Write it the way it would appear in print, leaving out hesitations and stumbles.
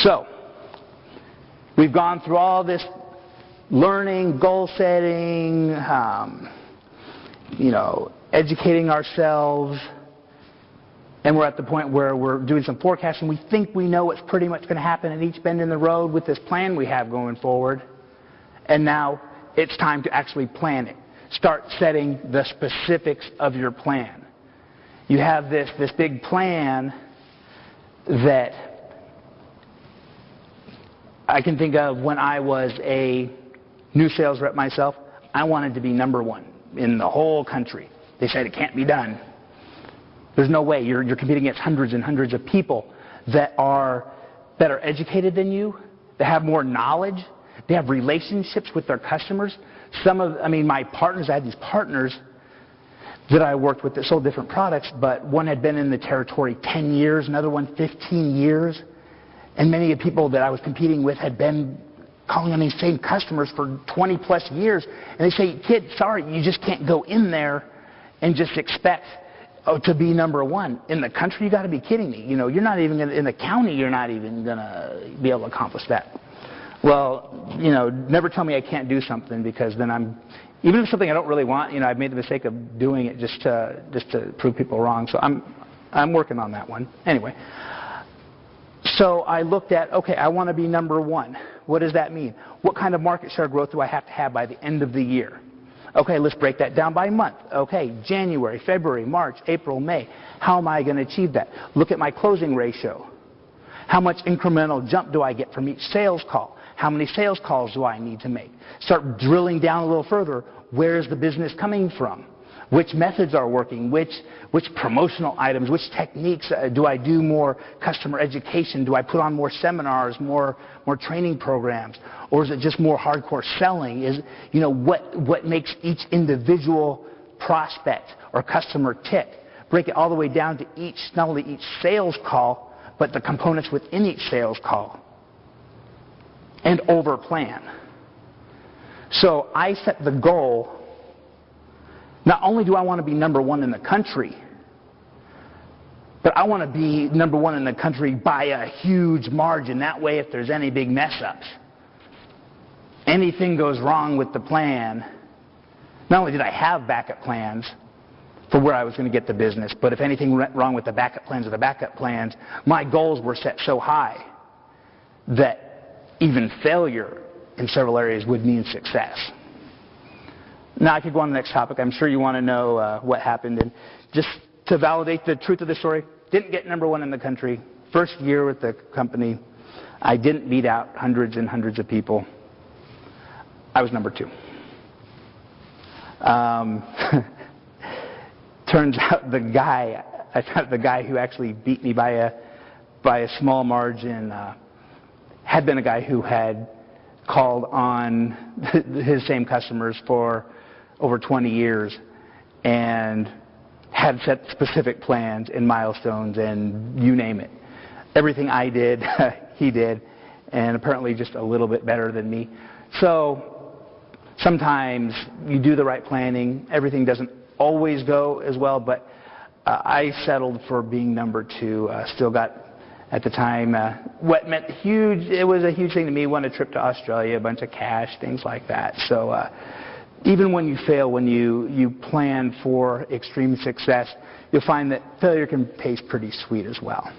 So, we've gone through all this learning, goal setting, educating ourselves, and we're at the point where we're doing some forecasting. We think we know what's pretty much going to happen at each bend in the road with this plan we have going forward. And now it's time to actually plan it. Start setting the specifics of your plan. You have this big plan that I can think of when I was a new sales rep myself. I wanted to be number one in the whole country. They said it can't be done. There's no way. You're competing against hundreds and hundreds of people that are educated than you, that have more knowledge, they have relationships with their customers. My partners, I had these partners that I worked with that sold different products, but one had been in the territory 10 years, another one 15 years, and many of the people that I was competing with had been calling on these same customers for 20 plus years, and they say, kid, sorry, you just can't go in there and just expect to be number one. In the country, you got to be kidding me. You're not even in the county, you're not even going to be able to accomplish that. Well, never tell me I can't do something, because then even if it's something I don't really want, I've made the mistake of doing it just to prove people wrong. So I'm working on that one. Anyway, so I looked at, okay, I want to be number one. What does that mean? What kind of market share growth do I have to have by the end of the year? Okay, let's break that down by month. Okay, January, February, March, April, May. How am I going to achieve that? Look at my closing ratio. How much incremental jump do I get from each sales call? How many sales calls do I need to make? Start drilling down a little further. Where is the business coming from? Which methods are working? Which promotional items? Which techniques? Do I do more customer education? Do I put on more seminars, more training programs? Or is it just more hardcore selling? What makes each individual prospect or customer tick? Break it all the way down to not only each sales call, but the components within each sales call. And over plan. So I set the goal. Not only do I want to be number one in the country, but I want to be number one in the country by a huge margin. That way, if there's any big mess-ups, anything goes wrong with the plan, not only did I have backup plans for where I was going to get the business, but if anything went wrong with the backup plans, my goals were set so high that even failure in several areas would mean success. Now I could go on to the next topic. I'm sure you want to know what happened. And just to validate the truth of the story, didn't get number one in the country. First year with the company, I didn't beat out hundreds and hundreds of people. I was number two. Turns out the guy who actually beat me by a small margin had been a guy who had called on his same customers for over 20 years and had set specific plans and milestones and you name it. Everything I did, he did, and apparently just a little bit better than me. So sometimes you do the right planning. Everything doesn't always go as well, but I settled for being number two. Still got, at the time, what meant it was a huge thing to me, won a trip to Australia, a bunch of cash, things like that. So even when you fail, when you plan for extreme success, you'll find that failure can taste pretty sweet as well.